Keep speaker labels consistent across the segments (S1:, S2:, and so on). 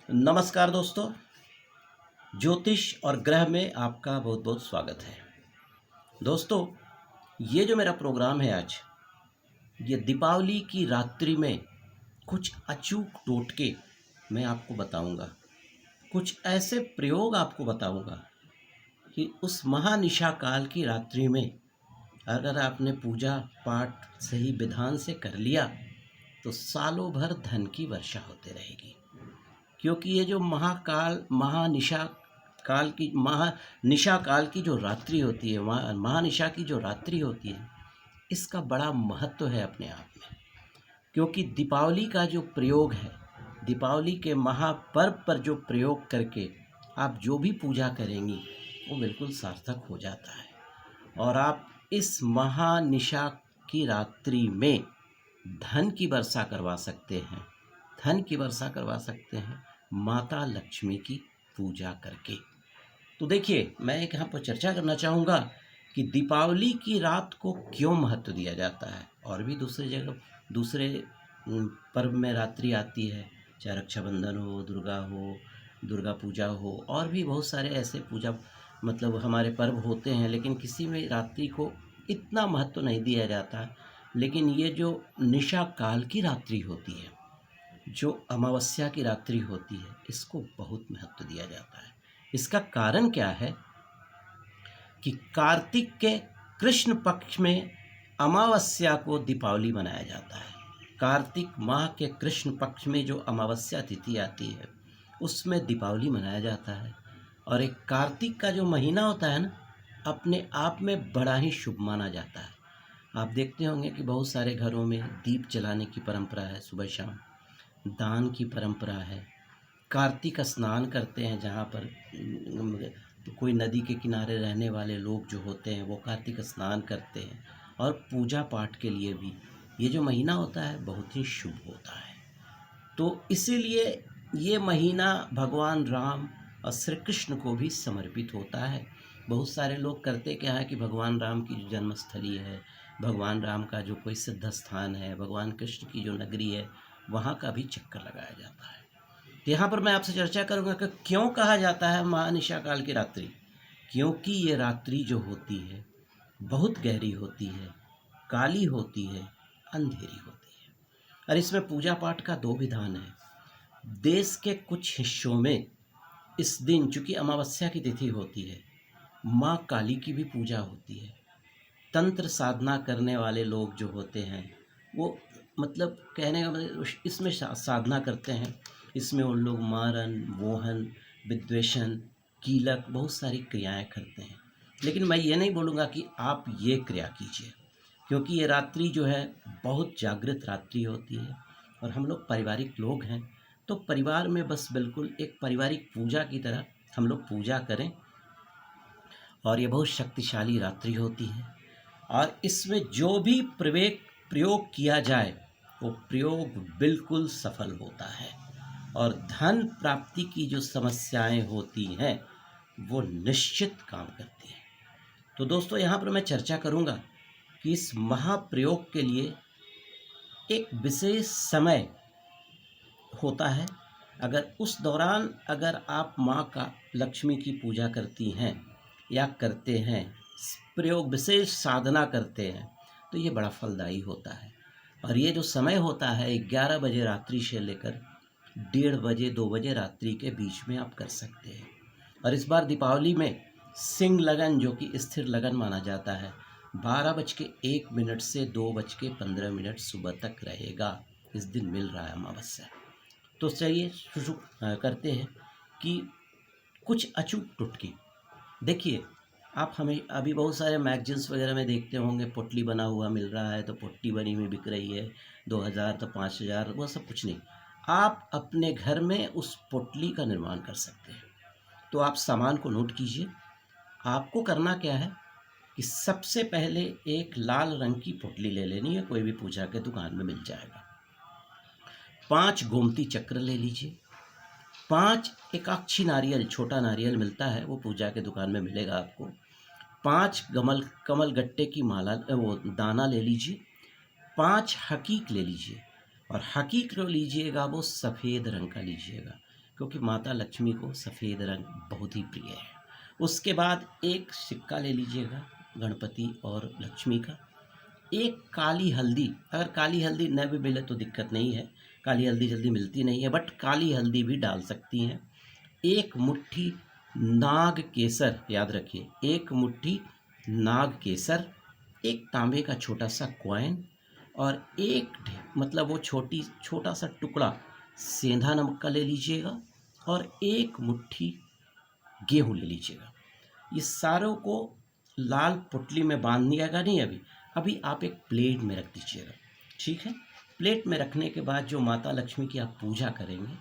S1: नमस्कार दोस्तों। ज्योतिष और ग्रह में आपका बहुत बहुत स्वागत है। दोस्तों, ये जो मेरा प्रोग्राम है आज, ये दीपावली की रात्रि में कुछ अचूक टोटके मैं आपको बताऊंगा। कुछ ऐसे प्रयोग आपको बताऊंगा कि उस महानिशा काल की रात्रि में अगर आपने पूजा पाठ सही विधान से कर लिया तो सालों भर धन की वर्षा होते रहेगी। क्योंकि ये जो महानिशा काल की जो रात्रि होती है, महानिशा की जो रात्रि होती है, इसका बड़ा महत्व है अपने आप में। क्योंकि दीपावली का जो प्रयोग है, दीपावली के महापर्व पर जो प्रयोग करके आप जो भी पूजा करेंगी वो बिल्कुल सार्थक हो जाता है। और आप इस महानिशा की रात्रि में धन की वर्षा करवा सकते हैं। धन की वर्षा करवा सकते हैं माता लक्ष्मी की पूजा करके। तो देखिए, मैं एक यहाँ पर चर्चा करना चाहूँगा कि दीपावली की रात को क्यों महत्व दिया जाता है। और भी दूसरी जगह दूसरे पर्व में रात्रि आती है, चाहे रक्षाबंधन हो, दुर्गा पूजा हो, और भी बहुत सारे ऐसे पूजा हमारे पर्व होते हैं, लेकिन किसी में रात्रि को इतना महत्व नहीं दिया जाता। लेकिन ये जो निशा काल की रात्रि होती है, जो अमावस्या की रात्रि होती है, इसको बहुत महत्व दिया जाता है। इसका कारण क्या है कि कार्तिक के कृष्ण पक्ष में अमावस्या को दीपावली मनाया जाता है। कार्तिक माह के कृष्ण पक्ष में जो अमावस्या तिथि आती है, उसमें दीपावली मनाया जाता है। और एक कार्तिक का जो महीना होता है ना, अपने आप में बड़ा ही शुभ माना जाता है। आप देखते होंगे कि बहुत सारे घरों में दीप जलाने की परंपरा है, सुबह शाम दान की परंपरा है। कार्तिक स्नान करते हैं, जहाँ पर कोई नदी के किनारे रहने वाले लोग जो होते हैं वो कार्तिक स्नान करते हैं। और पूजा पाठ के लिए भी ये जो महीना होता है बहुत ही शुभ होता है। तो इसीलिए ये महीना भगवान राम और श्री कृष्ण को भी समर्पित होता है। बहुत सारे लोग करते क्या है कि भगवान राम की जो जन्मस्थली है, भगवान राम का जो कोई सिद्ध स्थान है, भगवान कृष्ण की जो नगरी है, वहाँ का भी चक्कर लगाया जाता है। तो यहाँ पर मैं आपसे चर्चा करूँगा कि क्यों कहा जाता है महानिशा काल की रात्रि। क्योंकि ये रात्रि जो होती है बहुत गहरी होती है, काली होती है, अंधेरी होती है। और इसमें पूजा पाठ का दो विधान है। देश के कुछ हिस्सों में इस दिन, चूँकि अमावस्या की तिथि होती है, माँ काली की भी पूजा होती है। तंत्र साधना करने वाले लोग जो होते हैं वो कहने का इसमें साधना करते हैं। इसमें उन लोग मारन, मोहन, विद्वेषण, कीलक, बहुत सारी क्रियाएं करते हैं। लेकिन मैं ये नहीं बोलूँगा कि आप ये क्रिया कीजिए, क्योंकि ये रात्रि जो है बहुत जागृत रात्रि होती है। और हम लोग पारिवारिक लोग हैं, तो परिवार में बस बिल्कुल एक पारिवारिक पूजा की तरह हम लोग पूजा करें। और ये बहुत शक्तिशाली रात्रि होती है। और इसमें जो भी प्रयोग किया जाए वो प्रयोग बिल्कुल सफल होता है। और धन प्राप्ति की जो समस्याएं होती हैं वो निश्चित काम करती हैं। तो दोस्तों, यहाँ पर मैं चर्चा करूँगा कि इस महाप्रयोग के लिए एक विशेष समय होता है। अगर उस दौरान अगर आप माँ का लक्ष्मी की पूजा करती हैं या करते हैं, प्रयोग विशेष साधना करते हैं, तो ये बड़ा फलदायी होता है। और ये जो समय होता है 11 बजे रात्रि से लेकर 1:30 बजे 2 बजे रात्रि के बीच में आप कर सकते हैं। और इस बार दीपावली में सिंह लगन, जो कि स्थिर लगन माना जाता है, 12:01 से 2:15 सुबह तक रहेगा। इस दिन मिल रहा है अमावस्या। तो चलिए शुरू करते हैं कि कुछ अचूक टुटकी। देखिए, आप हमें अभी बहुत सारे मैगजीन्स वगैरह में देखते होंगे, पोटली बना हुआ मिल रहा है, तो पोटली बनी हुई बिक रही है 2000 तो 5000, वो सब कुछ नहीं। आप अपने घर में उस पोटली का निर्माण कर सकते हैं। तो आप सामान को नोट कीजिए। आपको करना क्या है कि सबसे पहले एक लाल रंग की पोटली ले लेनी है, कोई भी पूजा के दुकान में मिल जाएगा। 5 गोमती चक्र ले लीजिए। 5 एकाक्षी नारियल, छोटा नारियल मिलता है, वो पूजा के दुकान में मिलेगा आपको। 5 कमल गट्टे की माला, वो दाना ले लीजिए। 5 हकीक ले लीजिए। और हकीक जो लीजिएगा वो सफ़ेद रंग का लीजिएगा, क्योंकि माता लक्ष्मी को सफ़ेद रंग बहुत ही प्रिय है। उसके बाद एक सिक्का ले लीजिएगा गणपति और लक्ष्मी का। एक काली हल्दी, अगर काली हल्दी न भी मिले तो दिक्कत नहीं है, काली हल्दी जल्दी मिलती नहीं है, बट काली हल्दी भी डाल सकती हैं। एक मुट्ठी नाग केसर, याद रखिए, एक मुट्ठी नाग केसर, एक तांबे का छोटा सा कॉइन और एक मतलब वो छोटा सा टुकड़ा सेंधा नमक का ले लीजिएगा और एक मुट्ठी गेहूँ ले लीजिएगा। ये सारों को लाल पुतली में बांधिएगा नहीं, अभी आप एक प्लेट में रख दीजिएगा, ठीक है। प्लेट में रखने के बाद जो माता लक्ष्मी की आप पूजा करेंगे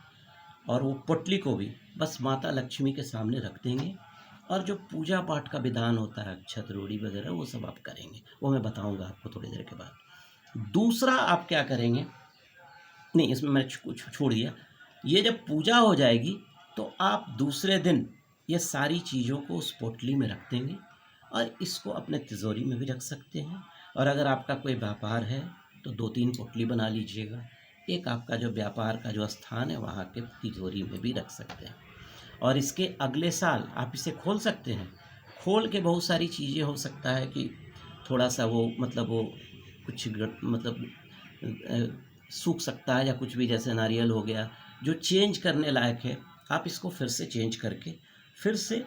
S1: और वो पुतली को भी बस माता लक्ष्मी के सामने रख देंगे और जो पूजा पाठ का विधान होता है अक्षत रोड़ी वगैरह वो सब आप करेंगे, वो मैं बताऊंगा आपको थोड़ी देर के बाद। दूसरा आप क्या करेंगे, नहीं इसमें मैं छोड़ दिया, ये जब पूजा हो जाएगी तो आप दूसरे दिन ये सारी चीज़ों को उस पोटली में रख देंगे और इसको अपने तिजोरी में भी रख सकते हैं। और अगर आपका कोई व्यापार है तो 2-3 पोटली बना लीजिएगा, एक आपका जो व्यापार का जो स्थान है वहाँ के तिजोरी में भी रख सकते हैं। और इसके अगले साल आप इसे खोल सकते हैं। खोल के बहुत सारी चीज़ें, हो सकता है कि थोड़ा सा वो मतलब वो कुछ मतलब सूख सकता है या कुछ भी, जैसे नारियल हो गया जो चेंज करने लायक है, आप इसको फिर से चेंज करके फिर से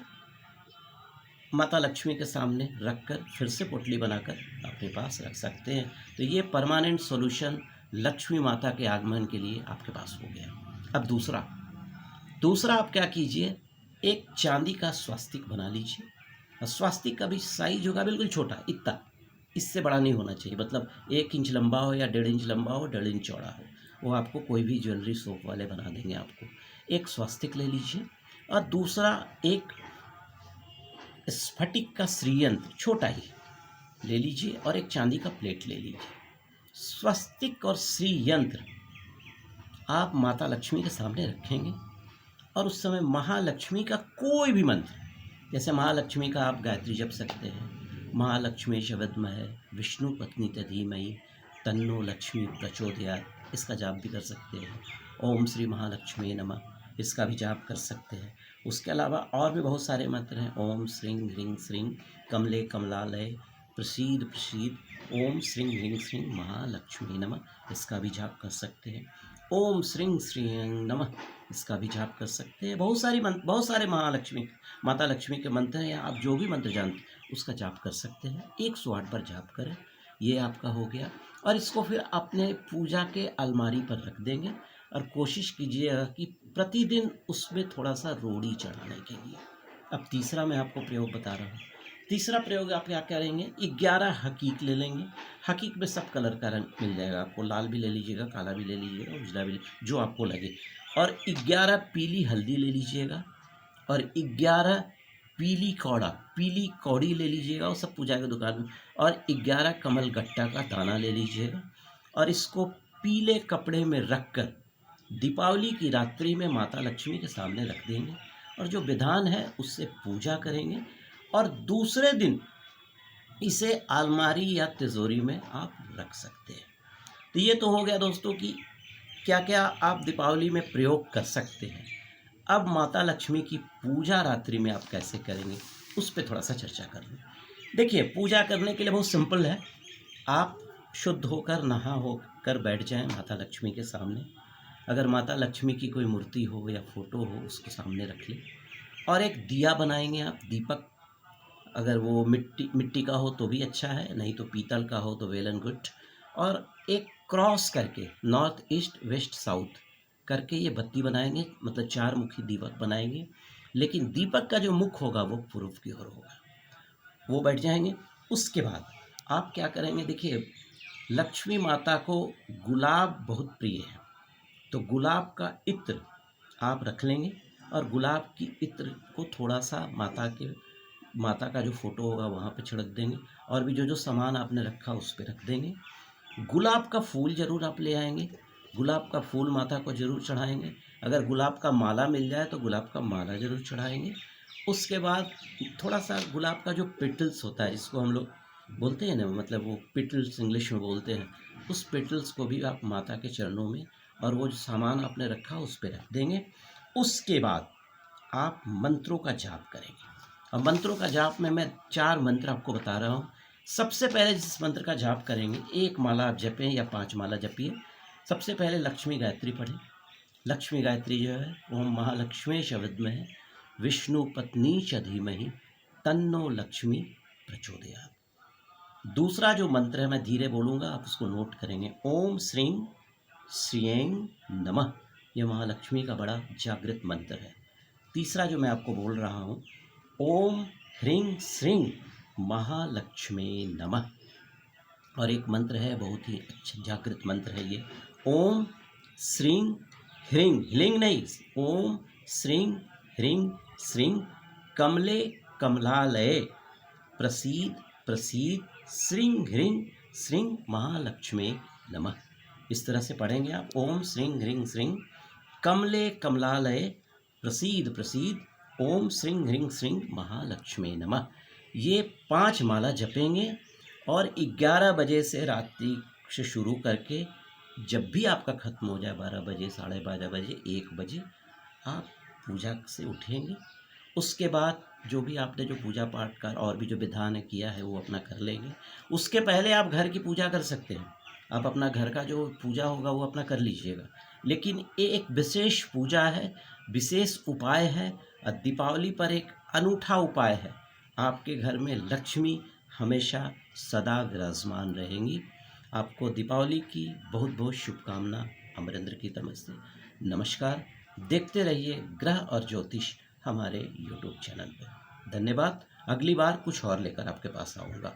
S1: माता लक्ष्मी के सामने रखकर फिर से पोटली बनाकर अपने पास रख सकते हैं। तो ये परमानेंट सॉल्यूशन लक्ष्मी माता के आगमन के लिए आपके पास हो गया। अब दूसरा आप क्या कीजिए, एक चांदी का स्वास्तिक बना लीजिए। और स्वास्तिक का भी साइज होगा बिल्कुल छोटा, इतना, इससे बड़ा नहीं होना चाहिए, मतलब 1 इंच लंबा हो या 1.5 इंच लंबा हो, 1.5 इंच चौड़ा हो, वो आपको कोई भी ज्वेलरी शॉप वाले बना देंगे आपको। एक स्वास्तिक ले लीजिए और दूसरा एक स्फटिक का श्रीयंत्र छोटा ही ले लीजिए और एक चांदी का प्लेट ले लीजिए। स्वस्तिक और श्रीयंत्र आप माता लक्ष्मी के सामने रखेंगे और उस समय महालक्ष्मी का कोई भी मंत्र, जैसे महालक्ष्मी का आप गायत्री जप सकते हैं, महालक्ष्मी विद्महे विष्णु पत्नी धीमहि तन्नो लक्ष्मी प्रचोदयात्, इसका जाप भी कर सकते हैं। ओम श्री महालक्ष्मी नमः, इसका भी जाप कर सकते हैं। उसके अलावा और भी बहुत सारे मंत्र हैं। ओम श्रीं ह्रीं श्रीं कमले कमलालय प्रसीद प्रसीद, ओम श्रीं ह्रीं श्रीं महालक्ष्मी नमः, इसका भी जाप कर सकते हैं। ओम श्रीं श्रीं नमः, इसका भी जाप कर सकते हैं। बहुत सारे महालक्ष्मी माता लक्ष्मी के मंत्र हैं, या आप जो भी मंत्र जानते हैं उसका जाप कर सकते हैं। 108 बार जाप करें, ये आपका हो गया। और इसको फिर अपने पूजा के अलमारी पर रख देंगे और कोशिश कीजिएगा कि प्रतिदिन उसमें थोड़ा सा रोड़ी चढ़ाने के लिए। अब तीसरा मैं आपको प्रयोग बता रहा हूँ। तीसरा प्रयोग आप क्या करेंगे, 11 हकीक ले लेंगे। हकीक में सब कलर का रंग मिल जाएगा आपको, लाल भी ले लीजिएगा, काला भी ले लीजिएगा, उजला भी जो आपको लगे। और 11 पीली हल्दी ले लीजिएगा और 11 पीली कौड़ी ले लीजिएगा, वो सब पूजा की दुकान में। और 11 कमल गट्टा का दाना ले लीजिएगा और इसको पीले कपड़े में रखकर दीपावली की रात्रि में माता लक्ष्मी के सामने रख देंगे और जो विधान है उससे पूजा करेंगे और दूसरे दिन इसे अलमारी या तिजोरी में आप रख सकते हैं। तो ये तो हो गया दोस्तों कि क्या क्या आप दीपावली में प्रयोग कर सकते हैं। अब माता लक्ष्मी की पूजा रात्रि में आप कैसे करेंगे उस पर थोड़ा सा चर्चा कर लें। देखिए, पूजा करने के लिए बहुत सिंपल है। आप शुद्ध होकर नहा होकर बैठ जाएं माता लक्ष्मी के सामने। अगर माता लक्ष्मी की कोई मूर्ति हो या फोटो हो उसको सामने रख लें और एक दिया बनाएंगे आप, दीपक। अगर वो मिट्टी का हो तो भी अच्छा है, नहीं तो पीतल का हो तो वेल एंड गुड। और एक क्रॉस करके नॉर्थ ईस्ट वेस्ट साउथ करके ये बत्ती बनाएंगे, मतलब 4 मुखी दीपक बनाएंगे, लेकिन दीपक का जो मुख होगा वो पूर्व की ओर होगा। वो बैठ जाएंगे। उसके बाद आप क्या करेंगे, देखिए लक्ष्मी माता को गुलाब बहुत प्रिय है, तो गुलाब का इत्र आप रख लेंगे और गुलाब की इत्र को थोड़ा सा माता का जो फोटो होगा वहाँ पे छिड़क देंगे और भी जो सामान आपने रखा उस पर रख देंगे। गुलाब का फूल ज़रूर आप ले आएंगे, गुलाब का फूल माता को ज़रूर चढ़ाएंगे। अगर गुलाब का माला मिल जाए तो गुलाब का माला ज़रूर चढ़ाएंगे। उसके बाद थोड़ा सा गुलाब का जो पेटल्स होता है, जिसको हम लोग बोलते हैं ना, मतलब वो पेटल्स इंग्लिश में बोलते हैं, उस पेटल्स को भी आप माता के चरणों में और वो जो सामान आपने रखा उस पर रख देंगे। उसके बाद आप मंत्रों का जाप करेंगे। अब मंत्रों का जाप में मैं 4 मंत्र आपको बता रहा हूँ। सबसे पहले जिस मंत्र का जाप करेंगे, 1 माला आप जपें या 5 माला जपिए। सबसे पहले लक्ष्मी गायत्री पढ़ें। लक्ष्मी गायत्री जो है ओम महालक्ष्मी शब्द में है, विष्णु पत्नी च धीमहि तन्नो लक्ष्मी प्रचोदयात्। दूसरा जो मंत्र है मैं धीरे बोलूँगा, आप उसको नोट करेंगे। ओम श्रीं श्रियें नमः, यह महालक्ष्मी का बड़ा जागृत मंत्र है। तीसरा जो मैं आपको बोल रहा हूँ, ओम ह्रीं श्रीं महालक्ष्मी नमः। और एक मंत्र है, बहुत ही अच्छा जागृत मंत्र है ये, ओम श्रीं ह्रीं, ह्लीं नहीं, ओम श्रीं ह्रीं श्रीं कमले कमलालये प्रसीद प्रसीद श्रीं ह्रीं श्रीं महालक्ष्मी नमः। इस तरह से पढ़ेंगे आप, ओम श्रीं ह्रीं श्रीं कमले कमलालये प्रसीद प्रसीद ओम श्रीं ह्रीं श्रीं महालक्ष्मी नमः। ये 5 माला जपेंगे और 11 बजे से रात्रि से शुरू करके जब भी आपका ख़त्म हो जाए, 12 बजे, 12:30 बजे, 1 बजे, आप पूजा से उठेंगे। उसके बाद जो भी आपने जो पूजा पाठ का और भी जो विधान है किया है वो अपना कर लेंगे। उसके पहले आप घर की पूजा कर सकते हैं, आप अपना घर का जो पूजा होगा वो अपना कर लीजिएगा। लेकिन ये एक विशेष पूजा है, विशेष उपाय है। दीपावली पर एक अनूठा उपाय है। आपके घर में लक्ष्मी हमेशा सदा विराजमान रहेंगी। आपको दीपावली की बहुत बहुत शुभकामना अमरेंद्र की तरफ से। नमस्कार। देखते रहिए ग्रह और ज्योतिष हमारे YouTube चैनल पर। धन्यवाद। अगली बार कुछ और लेकर आपके पास आऊँगा।